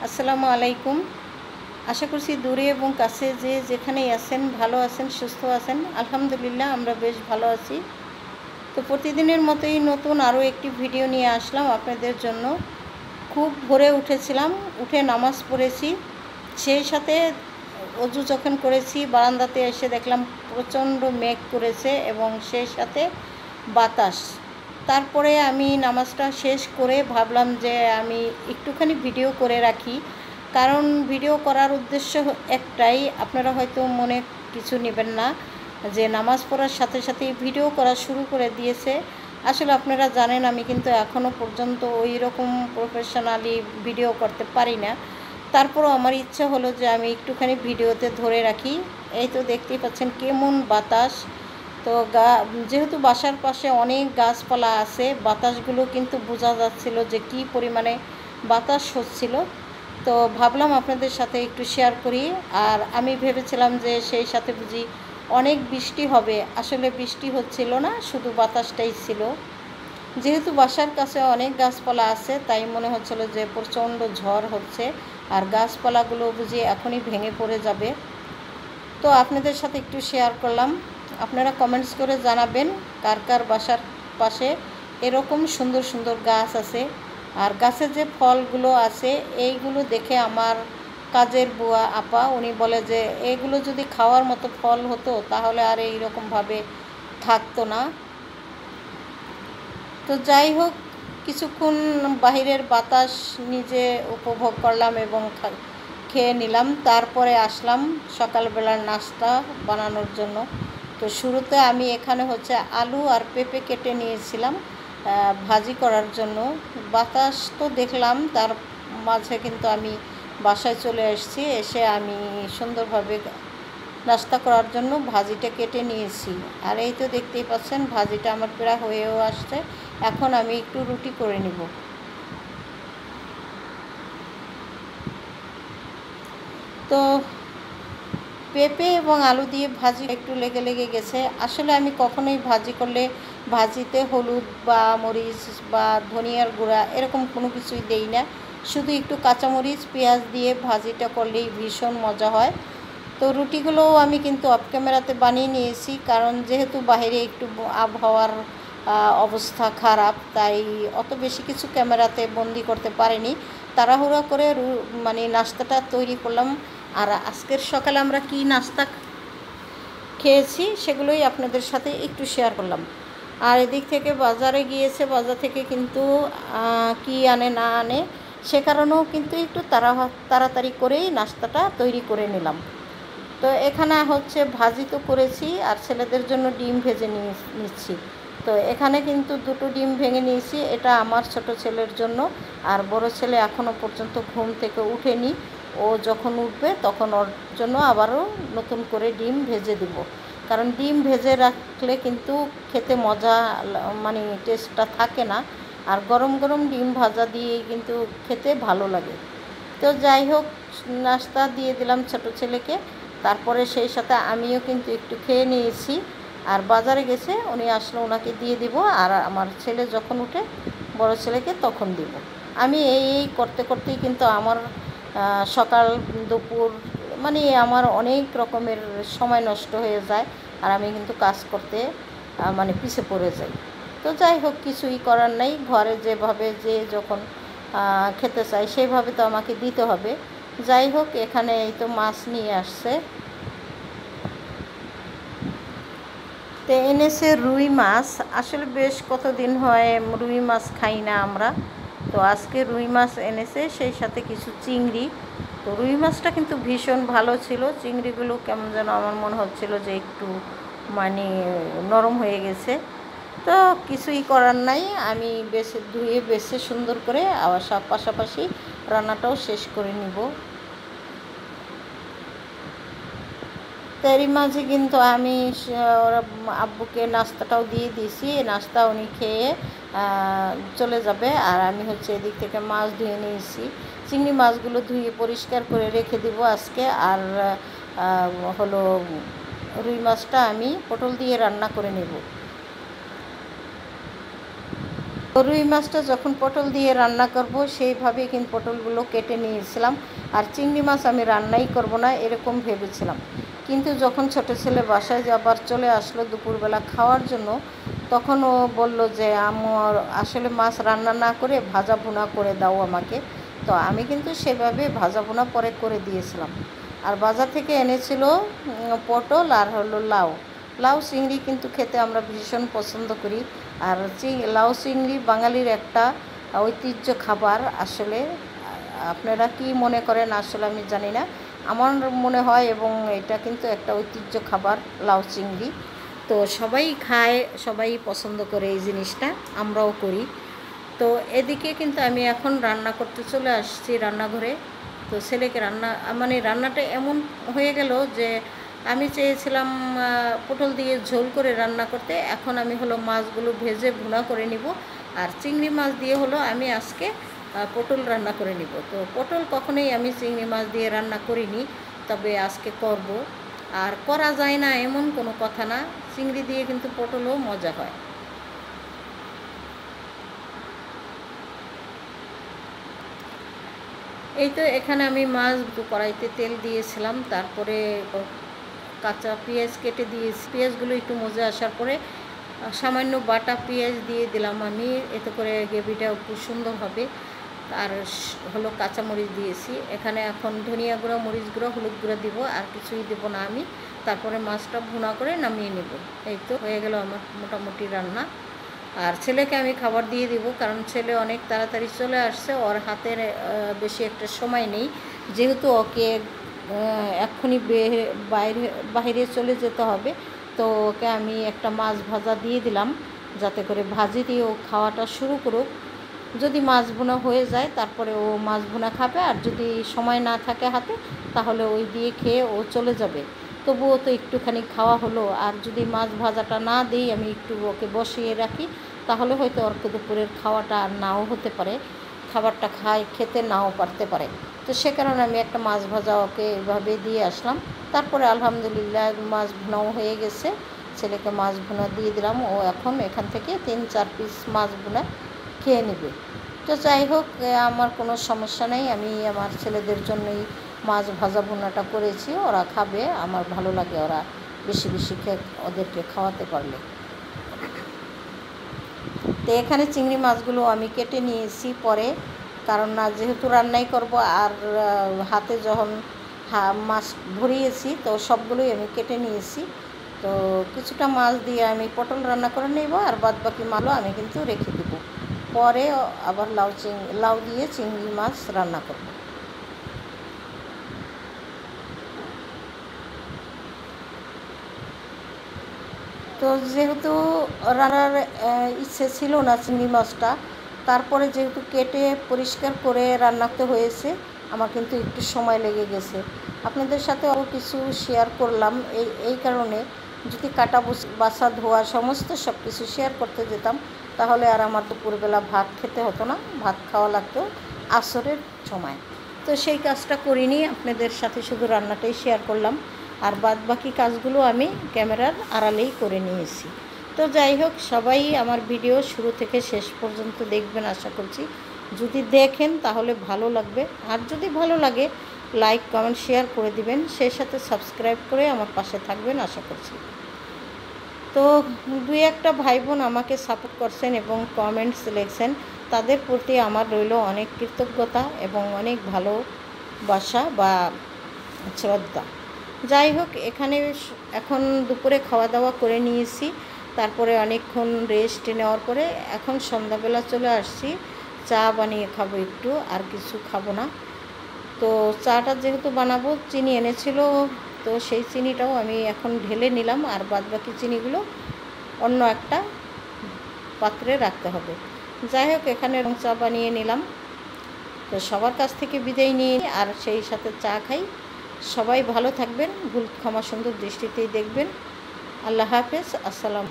আসসালামু আলাইকুম। আশা করছি দূরে এবং কাছে যে যেখানেই আছেন ভালো আছেন, সুস্থ আছেন। আলহামদুলিল্লাহ আমরা বেশ ভালো আছি। তো প্রতিদিনের মতোই নতুন আরও একটি ভিডিও নিয়ে আসলাম আপনাদের জন্য। খুব ভোরে উঠেছিলাম, উঠে নামাজ পড়েছি। সেই সাথে অজু যখন করেছি বারান্দাতে এসে দেখলাম প্রচণ্ড মেঘ করেছে এবং সেই সাথে বাতাস। তারপরে আমি নামাজটা শেষ করে ভাবলাম যে আমি একটুখানি ভিডিও করে রাখি, কারণ ভিডিও করার উদ্দেশ্য একটাই, আপনারা হয়তো মনে কিছু নেবেন না যে নামাজ পড়ার সাথে সাথেই ভিডিও করা শুরু করে দিয়েছে। আসলে আপনারা জানেন আমি কিন্তু এখনও পর্যন্ত ওই রকম প্রফেশনালি ভিডিও করতে পারি না। তারপরও আমার ইচ্ছা হলো যে আমি একটুখানি ভিডিওতে ধরে রাখি। এই তো দেখতেই পাচ্ছেন কেমন বাতাস। তো যেহেতু বাসার পাশে অনেক গাছপালা আছে, বাতাসগুলো কিন্তু বোঝা যাচ্ছিল যে কী পরিমাণে বাতাস হচ্ছিল। তো ভাবলাম আপনাদের সাথে একটু শেয়ার করি। আর আমি ভেবেছিলাম যে সেই সাথে বুঝি অনেক বৃষ্টি হবে, আসলে বৃষ্টি হচ্ছিল না, শুধু বাতাসটাই ছিল। যেহেতু বাসার কাছে অনেক গাছপালা আছে তাই মনে হচ্ছিল যে প্রচণ্ড ঝড় হচ্ছে আর গাছপালাগুলো বুঝি এখনই ভেঙে পড়ে যাবে। তো আপনাদের সাথে একটু শেয়ার করলাম। আপনারা কমেন্টস করে জানাবেন কার কার বাসার পাশে এরকম সুন্দর সুন্দর গাছ আছে। আর গাছে যে ফলগুলো আছে এইগুলো দেখে আমার কাজের বুয়া আপা উনি বলে যে এইগুলো যদি খাওয়ার মতো ফল হতো তাহলে আর এইরকমভাবে থাকতো না। তো যাই হোক, কিছুক্ষণ বাহিরের বাতাস নিজে উপভোগ করলাম এবং খেয়ে নিলাম। তারপরে আসলাম সকালবেলার নাস্তা বানানোর জন্য। তো শুরুতে আমি এখানে আলু আর পেঁপে কেটে নিয়েছিলাম ভাজি করার জন্য। বাতাস তো দেখলাম, তার মাঝে কিন্তু আমি বাসায় চলে এসেছি। এসে আমি সুন্দরভাবে নাস্তা করার জন্য ভাজিটা কেটে নিয়েছি। আর এই তো দেখতেই পাচ্ছেন ভাজিটা আমার প্রায় হয়েও আসছে। এখন আমি একটু রুটি করে নিব। তো পেঁপে এবং আলু দিয়ে ভাজি একটু লেগে লেগে গেছে। আসলে আমি কখনোই ভাজি করলে ভাজিতে হলুদ বা মরিচ বা ধনিয়ার গুঁড়া এরকম কোনো কিছুই দেই না, শুধু একটু কাঁচামরিচ পেঁয়াজ দিয়ে ভাজিটা করলেই ভীষণ মজা হয়। তো রুটিগুলোও আমি কিন্তু অফ ক্যামেরাতে বানিয়ে নিয়েছি, কারণ যেহেতু বাইরে একটু আবহাওয়ার অবস্থা খারাপ, তাই অত বেশি কিছু ক্যামেরাতে বন্দি করতে পারিনি। তাড়াহুড়া করে নাস্তাটা তৈরি করলাম। আর আজকের সকালে আমরা কি নাস্তা খেয়েছি সেগুলোই আপনাদের সাথে একটু শেয়ার করলাম। আর এদিক থেকে বাজারে গিয়েছে, বাজার থেকে কিন্তু কি আনে না আনে সে কারণেও কিন্তু একটু তাড়াতাড়ি করেই নাস্তাটা তৈরি করে নিলাম। তো এখানে ভাজি তো করেছি আর ছেলেদের জন্য ডিম ভেজে নিচ্ছি। তো এখানে কিন্তু দুটো ডিম ভেঙে নিয়েছি, এটা আমার ছোট ছেলের জন্য। আর বড় ছেলে এখনও পর্যন্ত ঘুম থেকে উঠেনি, ও যখন উঠবে তখন ওর জন্য আবারও নতুন করে ডিম ভেজে দেব। কারণ ডিম ভেজে রাখলে কিন্তু খেতে মজা টেস্টটা থাকে না, আর গরম গরম ডিম ভাজা দিয়েই কিন্তু খেতে ভালো লাগে। তো যাই হোক, নাস্তা দিয়ে দিলাম ছোট ছেলেকে, তারপরে সেই সাথে আমিও কিন্তু একটু খেয়ে নিয়েছি। আর বাজারে গেছে, উনি আসলে ওনাকে দিয়ে দিব, আর আমার ছেলে যখন উঠে বড় ছেলেকে তখন দিব। আমি এই করতে করতেই কিন্তু আমার সকাল দুপুর আমার অনেক রকমের সময় নষ্ট হয়ে যায়, আর আমি কিন্তু কাজ করতে পিছিয়ে পড়ে যাই। তো যাই হোক, কিছুই করার নেই, ঘরে যেভাবে যে যখন খেতে চাই সেইভাবে তো আমাকে দিতে হবে। যাই হোক, এখানে এই তো মাছ নিয়ে আসছে, তো এনেছে রুই মাছ। আসলে বেশ কতদিন হয় রুই মাছ খাই না আমরা, তো আজকে রুই মাছ এনেছে, সেই সাথে কিছু চিংড়ি। তো রুই মাছটা কিন্তু ভীষণ ভালো ছিল, চিংড়িগুলো কেমন যেন আমার মনে হচ্ছিল যে একটু নরম হয়ে গেছে। তো কিছুই করার নাই, আমি ধুয়ে বেছে সুন্দর করে আবার সব পাশাপাশি রান্নাটাও শেষ করে নিব। তারই মাঝে কিন্তু আমি ওরা আব্বুকে নাস্তাটাও দিয়ে দিয়েছি, নাস্তা উনি খেয়ে চলে যাবে। আর আমি এদিক থেকে মাছ ধুয়ে নিয়েছি, চিংড়ি মাছগুলো ধুয়ে পরিষ্কার করে রেখে দিব আজকে। আর রুই মাছটা আমি পটল দিয়ে রান্না করে নেব। তো রুই মাছটা যখন পটল দিয়ে রান্না করব সেইভাবেই কিন্তু পটলগুলো কেটে নিয়েছিলাম। আর চিংড়ি মাছ আমি রান্নাই করব না এরকম ভেবেছিলাম, কিন্তু যখন ছোটো ছেলে বাসায় আবার চলে আসলো দুপুরবেলা খাওয়ার জন্য, তখন ও বলল যে আমার আসলে মাছ রান্না না করে ভাজা ভুনা করে দাও আমাকে। তো আমি কিন্তু সেভাবে ভাজা ভুনা পরে করে দিয়েছিলাম। আর বাজার থেকে এনেছিল পটল আর হলো লাউ। লাউ চিংড়ি কিন্তু খেতে আমরা ভীষণ পছন্দ করি। আর লাউ চিংড়ি বাঙালির একটা ঐতিহ্য খাবার। আসলে আপনারা কি মনে করেন আসলে আমি জানি না, আমার মনে হয় এবং এটা কিন্তু একটা ঐতিহ্য খাবার লাউ চিংড়ি। তো সবাই খায়, সবাই পছন্দ করে এই জিনিসটা, আমরাও করি। তো এদিকে কিন্তু আমি এখন রান্না করতে চলে আসছি রান্নাঘরে। তো ছেলেকে রান্নাটা এমন হয়ে গেল যে আমি চেয়েছিলাম পটল দিয়ে ঝোল করে রান্না করতে, এখন আমি হলো মাছগুলো ভেজে ভুনা করে নিব। আর চিংড়ি মাছ দিয়ে হলো আমি আজকে পটল রান্না করে নিব। তো পটল কখনোই আমি চিংড়ি মাছ দিয়ে রান্না করিনি, তবে আজকে করব। আর করা যায় না এমন কোনো কথা না, চিংড়ি দিয়ে কিন্তু পটলও মজা হয়। এই তো এখানে আমি মাছ কড়াইতে তেল দিয়েছিলাম, তারপরে কাঁচা পেঁয়াজ কেটে দিয়েছি। পেঁয়াজগুলো একটু মজে আসার পরে সামান্য বাটা পেঁয়াজ দিয়ে দিলাম আমি, এতে করে গ্রেভিটা খুব সুন্দর হবে। আর হলো কাঁচামরিচ দিয়েছি এখানে। এখন ধনিয়া গুঁড়া, মরিচ গুঁড়া, হলুদ গুঁড়া দিব, আর কিছুই দেবো না আমি। তারপরে মাছটা ভুনা করে নামিয়ে নেব। এই তো হয়ে গেল আমার মোটামুটি রান্না। আর ছেলেকে আমি খাবার দিয়ে দিব, কারণ ছেলে অনেক তাড়াতাড়ি চলে আসছে, ওর হাতের বেশি একটা সময় নেই, যেহেতু ওকে এক্ষুনি বাইরে চলে যেতে হবে। তো ওকে আমি একটা মাছ ভাজা দিয়ে দিলাম, যাতে করে ভাজি দিয়ে ও খাওয়াটা শুরু করুক। যদি মাছ ভুনা হয়ে যায় তারপরে ও মাছ ভুনা খাবে, আর যদি সময় না থাকে হাতে তাহলে ওই দিয়ে খেয়ে ও চলে যাবে। তবুও তো একটুখানি খাওয়া হলো। আর যদি মাছ ভাজাটা না দিই, আমি একটু ওকে বসিয়ে রাখি, তাহলে হয়তো ওর দুপুরের খাওয়াটা আর নাও হতে পারে, খাবারটা খেতে নাও পারতে পারে। তো সে কারণে আমি একটা মাছ ভাজা ওকে এভাবে দিয়ে আসলাম। তারপরে আলহামদুলিল্লাহ মাছ ভুনাও হয়ে গেছে, ছেলেকে মাছ ভুনা দিয়ে দিলাম। ও এখন এখান থেকে 3-4 পিস মাছ ভুনা খেয়ে নেবে। তো যাই হোক, আমার কোনো সমস্যা নেই, আমি আমার ছেলেদের জন্যই মাছ ভাজা ভুনাটা করেছি, ওরা খাবে, আমার ভালো লাগে ওরা বেশি বেশি ওদেরকে খাওয়াতে পারলে। তো এখানে চিংড়ি মাছগুলো আমি কেটে নিয়েছি পরে, কারণ না যেহেতু রান্নাই করব, আর হাতে যখন মাছ ভরিয়েছি তো সবগুলোই আমি কেটে নিয়েছি। তো কিছুটা মাছ দিয়ে আমি পটল রান্না করে নেব, আর বাদ বাকি মাছও আমি কিন্তু রেখে দেবো, পরে আবার লাউ দিয়ে চিংড়ি মাছ রান্না করব। তো যেহেতু রান্নার ইচ্ছে ছিল না চিংড়ি মাছটা, তারপরে যেহেতু কেটে পরিষ্কার করে রান্নাতে হয়েছে, আমার কিন্তু একটু সময় লেগে গেছে। আপনাদের সাথে আরও কিছু শেয়ার করলাম এই কারণে, যদি কাটা বাছা ধোয়া সমস্ত সব কিছু শেয়ার করতে যেতাম তাহলে আর আমার দুপুরবেলা ভাত খেতে হতো না, ভাত খাওয়া লাগতো আসরের সময়। তো সেই কাজটা করিনি, আপনাদের সাথে শুধু রান্নাটাই শেয়ার করলাম, আর বাদ বাকি কাজগুলো আমি ক্যামেরার আড়ালেই করে নিয়েছি। তো যাই হোক, সবাই আমার ভিডিও শুরু থেকে শেষ পর্যন্ত দেখবেন আশা করছি। যদি দেখেন তাহলে ভালো লাগবে, আর যদি ভালো লাগে লাইক কমেন্ট শেয়ার করে দিবেন, সেই সাথে সাবস্ক্রাইব করে আমার পাশে থাকবেন আশা করছি। তো 2-1 ভাই বোন আমাকে সাপোর্ট করছেন এবং কমেন্টস লিখছেন, তাদের প্রতি আমার রইল অনেক কৃতজ্ঞতা এবং অনেক ভালোবাসা বা শ্রদ্ধা। যাই হোক, এখানে এখন দুপুরে খাওয়া দাওয়া করে নিয়েছি, তারপরে অনেকক্ষণ রেস্ট নেওয়ার পরে এখন সন্ধ্যাবেলা চলে আসছি, চা বানিয়ে খাবো একটু, আর কিছু খাবো না। তো চাটা যেহেতু বানাবো, চিনি এনেছিল, তো সেই চিনিটাও আমি এখন ঢেলে নিলাম, আর বাদবাকি চিনিগুলো অন্য একটা পাত্রে রাখতে হবে। যাই হোক, এখানে রং চা বানিয়ে নিলাম। তো সবার কাছ থেকে বিদায় নিয়ে আর সেই সাথে চা খাই। সবাই ভালো থাকবেন, ভুল ক্ষমা সুন্দর দৃষ্টিতেই দেখবেন। আল্লাহ হাফেজ, আসসালাম।